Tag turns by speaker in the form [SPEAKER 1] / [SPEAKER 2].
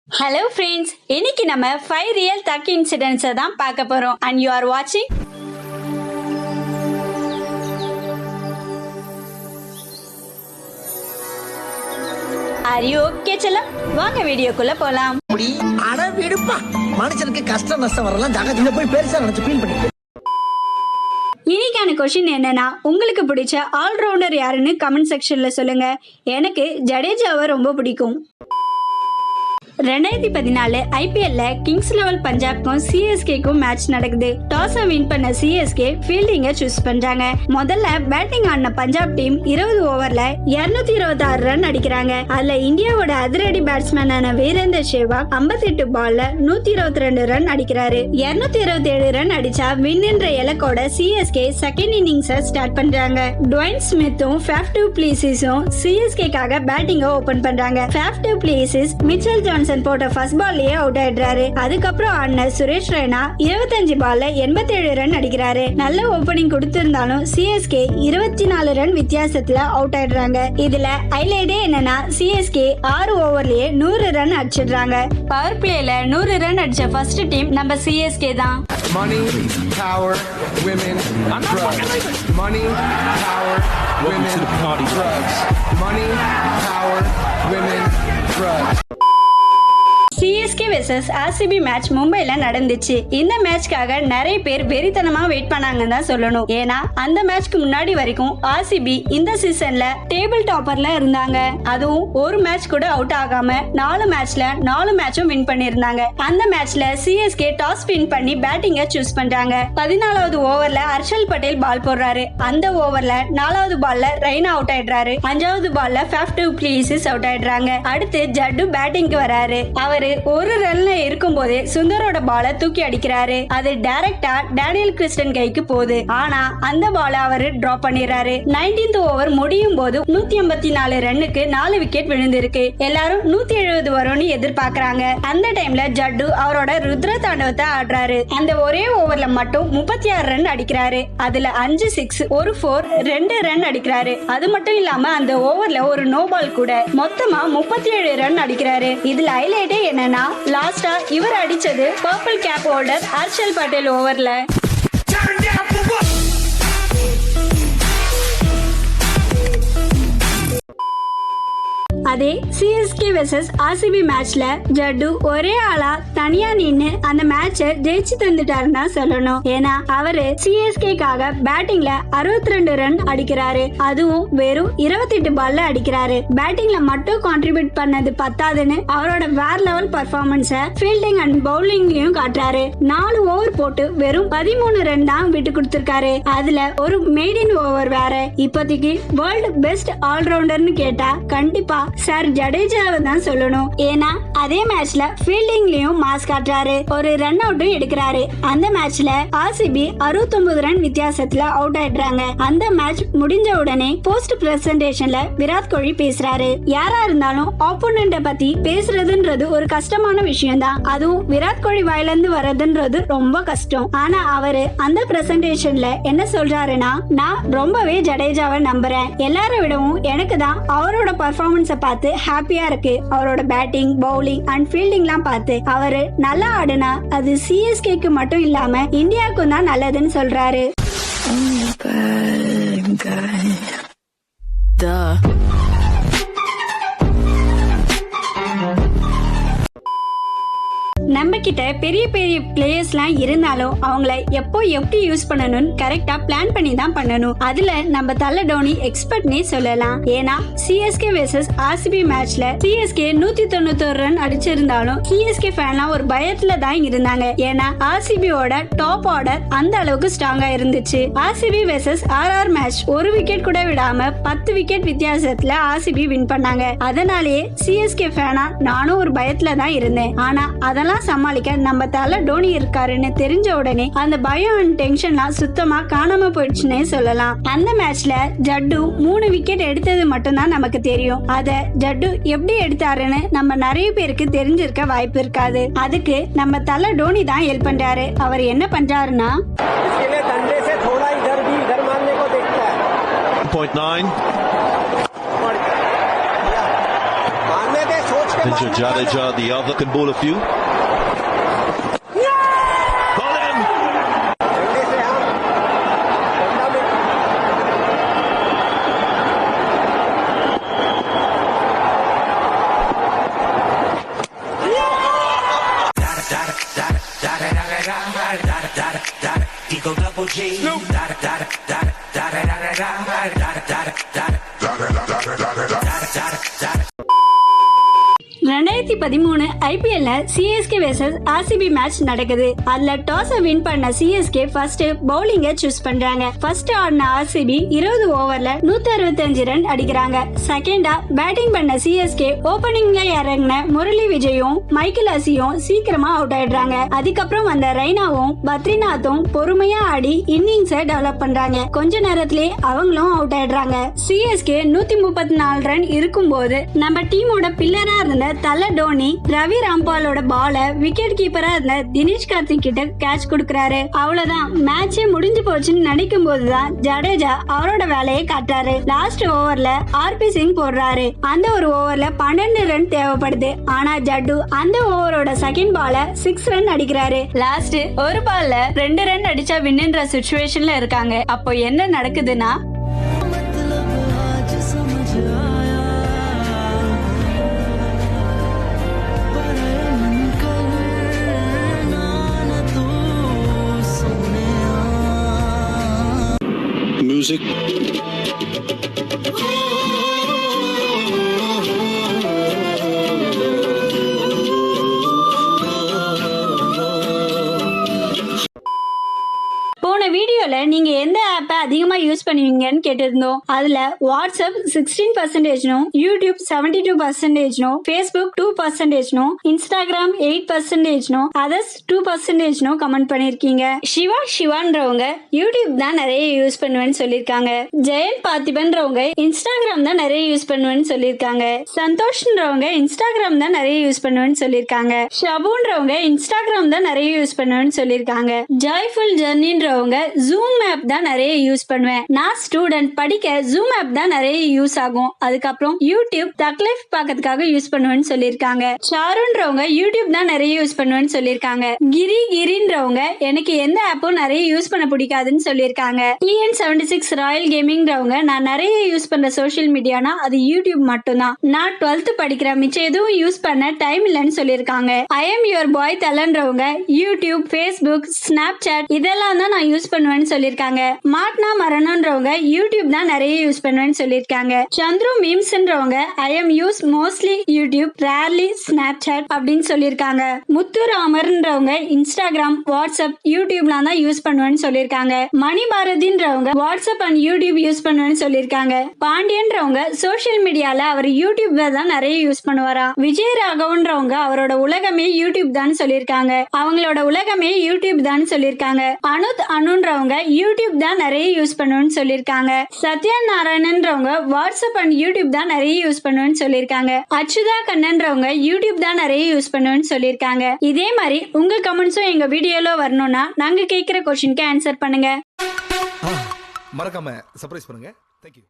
[SPEAKER 1] Hello friends, இன்னைக்கு நம்ம 5 real thug incidents தான் பார்க்க போறோம் and you are watching Are you okay செல்லம்? வாங்க வீடியோக்குள்ள போலாம்.
[SPEAKER 2] அட விடுப்பா, மனுஷனுக்கு கஷ்டம் நஷ்டம் வரலாம் ஜாகத்துல போய் பெருசா நினைச்சு ஃபீல் பண்ணிட்டு.
[SPEAKER 1] இன்னைக்கான கொஸ்டின் என்னன்னா, உங்களுக்கு பிடிச்ச ஆல்ரவுண்டர் யாருன்னு கமெண்ட் செக்ஷன்ல சொல்லுங்க. எனக்கு ஜடேஜாவை ரொம்ப பிடிக்கும். 2014 ஐபிஎல்ல கிங்ஸ் லெவல் பஞ்சாப்க்கும் சிஎஸ்கேக்கும் மேட்ச் நடக்குது. டாஸ் வின் பண்ண சிஎஸ்கே ஃபீல்டிங்க சூஸ் பண்றாங்க. முதல்ல பேட்டிங் ஆடின பஞ்சாப் டீம் 20 ஓவர்ல 226 ரன் அடிக்கிறாங்க. அதுல இந்தியாவோட அதிரடி பேட்ஸ்மேனான வீரேந்தர் சேவாக் 58 பால்ல 122 ரன் அடிக்கிறாரு. 227 ரன் அடிச்சா வின் என்ற இலக்கோட சிஎஸ்கே செகண்ட் இன்னிங்ஸ ஸ்டார்ட் பண்றாங்க. டுவைன் ஸ்மித்தும் ஃபேஃப் டு பிளேசிஸும் சிஎஸ்கேக்காக பேட்டிங்க ஓபன் பண்றாங்க. Faf to Plessis Mitchell Johnson போட்ட ஃபர்ஸ்ட் பால்லயே அவுட் ஆயிடுறாரு. அதுக்கப்புறம் ஆடின சுரேஷ் ரெய்னா 25 பால்ல 87 ரன் அடிக்கிறாரு. நல்ல ஓபனிங் கொடுத்திருந்தாலும் சிஎஸ்கே 24 ரன் வித்தியாசத்துல அவுட் ஆயிடுறாங்க. இதுல ஹைலைட்டே என்னன்னா, சிஎஸ்கே 6 ஓவர்லயே 100 ரன் அடிச்சிடுறாங்க. பவர் பிளேல 100 ரன் அடிச்ச ஃபர்ஸ்ட் டீம் நம்ம சிஎஸ்கே தான்.
[SPEAKER 3] Money, power, women, drugs. Money, power, women, drugs. Money, power, women, drugs.
[SPEAKER 1] CSK versus RCB match மும்பைல நடந்துச்சு. இந்த மேட்ச்காக நிறைய பேர் வெறித்தனமா வெயிட் பண்ணாங்கன்னு தான் சொல்லணும். ஏன்னா அந்த மேட்ச்க்கு முன்னாடி வரைக்கும் ஆர்சிபி இந்த சீசன்ல டேபிள் டாப்பர்ல இருந்தாங்க. அதுவும் ஒரு மேட்ச் கூட அவுட் ஆகாம 4 மேட்ச்ல 4 மேட்சும் வின் பண்ணிருந்தாங்க. அந்த மேட்ச்ல சிஎஸ்கே டாஸ் வின் பண்ணி பேட்டிங்க சூஸ் பண்றாங்க. 14வது ஓவர்ல ஹர்ஷல் பட்டேல் பால் போடுறாரு. அந்த ஓவர்ல 4வது பால்ல ரெய்னா அவுட் ஆயிடுறாரு. 5வது பால்ல ஃபேஃப் டு பிளேசிஸ் அவுட் ஆயிடுறாங்க. அடுத்து ஜட்டு பேட்டிங்க்கு வராரு. அவரு ஒரு ரன்ல இருக்கும் போதே சுந்தரோட பால தூக்கி அடிக்கிறாரு. அது டைரக்டா டேனியல் கிறிஸ்டன் கைக்கு போகுது. ஆனா அந்த பால அவரு டிராப் பண்ணிடுறாரு. 19th ஓவர் முடியும் போது 184 ரன்னுக்கு 4 விக்கெட் விழுந்திருக்கு. எல்லாரும் 170 வரும்னு எதிர்பார்க்கறாங்க. அந்த டைம்ல ஜட்டு அவரோட ருத்ர தாண்டவத்தை ஆடுறாரு. அந்த ஒரே ஓவர்ல மட்டும் 36 ரன் அடிக்கிறாரு. அதுல 5 6 1 4 2 ரன் அடிக்கிறாரு. அது மட்டும் இல்லாம அந்த ஓவர்ல ஒரு நோ பால் கூட. மொத்தமா 37 ரன் அடிக்கிறாரு. இதுல ஹைலைட்டே என்னன்னா, லாஸ்டா இவர் அடிச்சது purple cap holder Harshal Patel ஓவர்ல. அதே சிஎஸ்கே வெர்சஸ் ஆர்சிபி மேட்ச்ல ஜட்டு ஒரே ஆளா தனியா நின்னு அந்த மேட்சை ஜெயிச்சு தந்துட்டாருன்னா சொல்லணும். ஏன்னா அவரு சிஎஸ்கேக்காக பேட்டிங்ல 62 ரன் அடிக்கிறாரு. அதுவும் வெறும் 28 பால்ல அடிக்கிறாரு. பேட்டிங்ல மட்டும் கான்ட்ரிபியூட் பண்ணது பத்தாதுன்னு அவரோட வேற லெவல் பர்ஃபார்மன்ஸ ஃபீல்டிங் அண்ட் பவுலிங்லயும் காட்டுறாரு. 4 ஓவர் போட்டு வெறும் 13 ரன் தான் விட்டு கொடுத்திருக்காரு. அதுல ஒரு மெய்டன் ஓவர் வேற. இப்போதைக்கு வேர்ல்டு பெஸ்ட் ஆல்ரவுண்டர்னு கேட்டா கண்டிப்பா சார் ஜடேஜாவை தான் சொல்லணும். ஏன்னா அதே மேட்ச்ல ஃபீல்டிங்லயும் மாஸ் காட்டுறாரு. ஒரு ரன் அவுட்டும் எடுக்கிறாரு. அந்த மேட்ச்ல ஆர்சிபி 69 ரன் வித்தியாசத்துல அவுட் ஆயிடுறாங்க. அந்த மேட்ச் முடிஞ்ச உடனே போஸ்ட் பிரசன்டேஷன்ல விராட் கோலி பேசுறாரு. யாரா இருந்தாலும் ஆப்போனண்ட பத்தி பேசுறதுன்றது ஒரு கஷ்டமான விஷயம் தான். அதுவும் விராட் கோலி வாயிலிருந்து வர்றதுன்றது ரொம்ப கஷ்டம். ஆனா அவரு அந்த பிரசன்டேஷன்ல என்ன சொல்றாருன்னா, நான் ரொம்பவே ஜடேஜாவை நம்புறேன். எல்லாரை விடவும் எனக்கு தான் அவரோட பர்ஃபார்மன்ஸ பார்த்து ஹாப்பியா இருக்கு. அவரோட பேட்டிங், பவுலிங் அண்ட் ஃபீல்டிங்லாம் பார்த்து அவரு நல்லா ஆடுனா அது சிஎஸ்கேக்கு மட்டும் இல்லாம இந்தியாவுக்கும் தான் நல்லதுன்னு சொல்றாரு. நம்ம கிட்ட பெரிய பெரிய பிளேயர்ஸ்லாம் இருந்தாலும் அவங்கள எப்போ எப்படி யூஸ் பண்ணணும்னு கரெக்டா பிளான் பண்ணி தான் பண்ணணும். அதுல நம்ம தல டோனி எக்ஸ்பர்ட்னே சொல்லலாம். ஏன்னா சிஎஸ்கே வெர்சஸ் ஆர்சிபி மேட்ச்ல சிஎஸ்கே 191 ரன் அடிச்சிருந்தாலும் சிஎஸ்கே ஃபேன்லாம் ஒரு பயத்துல தான் இருந்தாங்க. ஏன்னா ஆர்சிபியோட டாப் ஆர்டர் அந்த அளவுக்கு ஸ்ட்ராங்கா இருந்துச்சு. ஆர்சிபி வெர்சஸ் ஆர்ஆர் மேட்ச் ஒரு விக்கெட் கூட விடாம 10 விக்கெட் வித்தியாசத்துல ஆர்சிபி வின் பண்ணாங்க. அதனாலேயே சிஎஸ்கே ஃபேனா நானும் ஒரு பயத்துல தான் இருந்தேன். ஆனா அதெல்லாம் சமாளிக்க நம்ம தல டோனி இருக்காருன்னு தெரிஞ்ச உடனே அந்த பயம் அண்ட் டென்ஷன்லாம் சுத்தமா காணாம போயிடுச்சுன்னே சொல்லலாம். அந்த மேட்ச்ல ஜட்டு 3 விக்கெட் எடுத்தது மட்டும் தான் நமக்கு தெரியும். அத ஜட்டு எப்படி எடுத்தாருன்னு நம்ம நிறைய பேருக்கு தெரிஞ்சிருக்க வாய்ப்பு இருக்காது. அதுக்கு நம்ம தல டோனி தான் ஹெல்ப் பண்றாரு. அவர் என்ன பண்றாருன்னா,
[SPEAKER 4] 0.9
[SPEAKER 2] सोच
[SPEAKER 4] Ravindra Jadeja, the other can bowl a few. Got him!
[SPEAKER 5] Eagle double G. Da da da da da da da da da da da da.
[SPEAKER 1] 2013 ஐபிஎல்ல சிஎஸ்கே வெர்சஸ் ஆர்சிபி மேட்ச் நடக்குது. அதுல டாஸ் வின் பண்ண CSK first பவுலிங்க choose பண்றாங்க. First ஆடின RCB 20 ஓவர்ல 165 run அடிக்கிறாங்க. செகண்டா batting பண்ண CSK ஓபனிங்ல இறங்கின முரளி விஜயும் மைக்கேல் ஹசியும் சீக்கிரமா அவுட் ஆயிடுறாங்க. அதுக்கப்புறம் வந்த ரெய்னாவும் பத்ரிநாத்தும் பொறுமையா ஆடி இன்னிங்ஸை டெவலப் பண்றாங்க. கொஞ்ச நேரத்திலே அவங்களும் அவுட் ஆயிடுறாங்க. சிஎஸ்கே 134 ரன் இருக்கும்போது நம்ம டீமோட பில்லரா இருந்த தல டோனி ரவி ராம்பாலோட பால விக்கெட் கீப்பரா இருந்த தினேஷ் கார்த்திக் கிட்ட கேட்ச் கொடுக்கறாரு. அவ்வளவுதான், மேட்சே முடிஞ்சு போச்சுன்னு நினைக்கும் போதுதான் ஜடேஜா அவரோட வேலையை காட்டுறாரு. லாஸ்ட் ஓவர்ல ஆர்பி சிங் போடுறாரு. அந்த ஒரு ஓவர்ல 12 ரன் தேவைப்படுது. ஆனா ஜட்டு அந்த ஓவரோட செகண்ட் பால 6 ரன் அடிக்கிறாரு. லாஸ்ட் ஒரு பால்ல 2 ரன் அடிச்சா வின்ன்ற சிச்சுவேஷன்ல இருக்காங்க. அப்போ என்ன நடக்குதுன்னா
[SPEAKER 4] Music.
[SPEAKER 1] போன வீடியோல நீங்க எந்த ஆப்பை அதிகமா யூஸ் பண்ணுவீங்கன்னு கேட்டிருந்தோம். அதுல WhatsApp 16%, YouTube 72%, Facebook 2%, Instagram 8%, others 2% comment பண்ணிருக்கீங்க. சிவான்றவங்க யூடியூப் தான் நிறைய யூஸ் பண்ணுவேன்னு சொல்லிருக்காங்க. ஜெயன் பார்த்திபன்றவங்க இன்ஸ்டாகிராம் தான் நிறைய யூஸ் பண்ணுவேன்னு சொல்லிருக்காங்க. சந்தோஷ்ன்றவங்க இன்ஸ்டாகிராம் தான் நிறைய யூஸ் பண்ணுவேன்னு சொல்லிருக்காங்க. ஷபுன்றவங்க இன்ஸ்டாகிராம் தான் நிறைய யூஸ் பண்ணுவேன்னு சொல்லிருக்காங்க. ஜாய்ஃபுல் ஜர்னின்ற ஜூம் ஆப் தான் நிறைய யூஸ் பண்ணுவேன். நான் ஸ்டூடெண்ட், படிக்க ஜூம் ஆப் தான் நிறைய யூஸ் ஆகும். அதுக்கப்புறம் யூடியூப் தக்லைஃப் பார்க்கறதுக்காக யூஸ் பண்ணுவேன்னு சொல்லிருக்காங்க. சாருன்றவங்க யூடியூப் தான் நிறைய யூஸ் பண்ணுவேன்னு சொல்லிருக்காங்க. கிரின்றவங்க எனக்கு எந்த ஆப்பும் நிறைய யூஸ் பண்ண பிடிக்காதுன்னு சொல்லிருக்காங்க. TN76 ராயல் கேமிங்ன்றவங்க நான் நிறைய யூஸ் பண்ற சோசியல் மீடியானா அது யூடியூப் மட்டும்தான். நான் 12th படிக்கிற மிச்சம் எதுவும் யூஸ் பண்ண டைம் இல்லைன்னு சொல்லிருக்காங்க. ஐ எம் யுவர் பாய் தலன்றவங்க யூடியூப், ஃபேஸ்புக், ஸ்னாப்சாட் இதெல்லாம் தான் நான் யூஸ் பண்ணுவேன்னு சொல்லிருக்காங்க. மாட்னா மரணம்ன்றவங்க யூடியூப் தான் நிறைய யூஸ் பண்ணுவேன்னு சொல்லிருக்காங்க. சந்துரு மீம்ஸ்ன்றவங்க I am use mostly YouTube, rarely Snapchat அப்படின்னு சொல்லிருக்காங்க. முத்துராமர்ன்றவங்க இன்ஸ்டாகிராம், வாட்ஸ்அப், யூடியூப்லாம் தான் யூஸ் பண்ணுவேன்னு சொல்லிருக்காங்க. மணி பாரதின்றவங்க வாட்ஸ்அப் அண்ட் யூடியூப் யூஸ் பண்ணுவேன்னு சொல்லிருக்காங்க. பாண்டியன்றவங்க சோசியல் மீடியால அவர் யூடியூப் தான் நிறைய யூஸ் பண்ணுவாரா. விஜய் ராகவன்றவங்க அவரோட உலகமே யூடியூப் தான் சொல்லிருக்காங்க. அவங்களோட உலகமே யூடியூப் தான் சொல்லிருக்காங்க. அனுன்றவங்க யூடியூப் தான் நிறைய யூஸ் பண்ணுவேன்னு சொல்லிருக்காங்க. சத்யா நாராயணன்றவங்க வாட்ஸ்அப் அண்ட் யூடியூப் தான் நிறைய யூஸ் பண்ணுவேன்னு சொல்லிருக்காங்க. அச்சுதா கண்ணன்றவங்க யூடியூப் தான் நிறைய யூஸ் பண்ணுவேன்னு சொல்லிருக்காங்க. இதே மாதிரி உங்க கமெண்ட்ஸும் எங்க வீடியோல வரணும்னா நாங்க கேட்கிற क्वेश्चनக்கு ஆன்சர் பண்ணுங்க.
[SPEAKER 6] மறக்காம சர்ப்ரைஸ் பண்ணுங்க. Thank you.